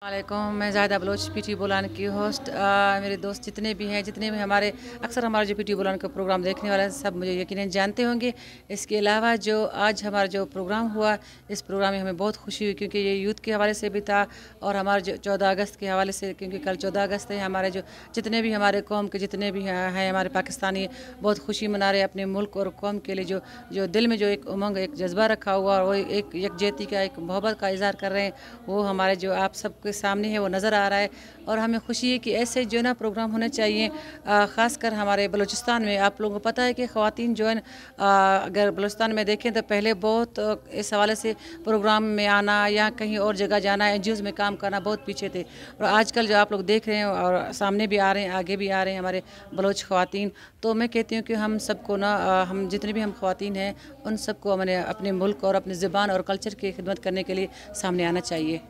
वालेकुम। मैं Zahida Bloch PT Bolan की होस्ट। मेरे दोस्त जितने भी हैं, जितने भी अक्सर हमारे जो पीटी बोलान का प्रोग्राम देखने वाले हैं, सब मुझे यकीनन जानते होंगे। इसके अलावा जो आज हमारा जो प्रोग्राम हुआ, इस प्रोग्राम में हमें बहुत खुशी हुई क्योंकि ये यूथ के हवाले से भी था और हमारे जो 14 अगस्त के हवाले से, क्योंकि कल 14 अगस्त है। हमारे जो जितने भी हमारे कौम के जितने भी हैं हमारे पाकिस्तानी, बहुत खुशी मना रहे अपने मुल्क और कौम के लिए। जो जो दिल में जो एक उमंग, एक जज्बा रखा हुआ और वो एक यकजहती का, एक मोहब्बत का इज़हार कर रहे हैं, वो हमारे जो आप सबके सामने है वो नज़र आ रहा है। और हमें खुशी है कि ऐसे जो है ना प्रोग्राम होने चाहिए, ख़ासकर हमारे बलूचिस्तान में। आप लोगों को पता है कि ख़वातीन जो है, अगर बलूचिस्तान में देखें तो पहले बहुत इस हवाले से प्रोग्राम में आना या कहीं और जगह जाना, एनजीओज़ में काम करना बहुत पीछे थे। और आजकल जो आप लोग देख रहे हैं और सामने भी आ रहे हैं, आगे भी आ रहे हैं हमारे बलोच ख़वातीन। तो मैं कहती हूँ कि हम सबको ना, हम जितने भी हम ख़वातीन हैं, उन सबको मैंने अपने मुल्क और अपनी ज़बान और कल्चर की खिदमत करने के लिए सामने आना चाहिए।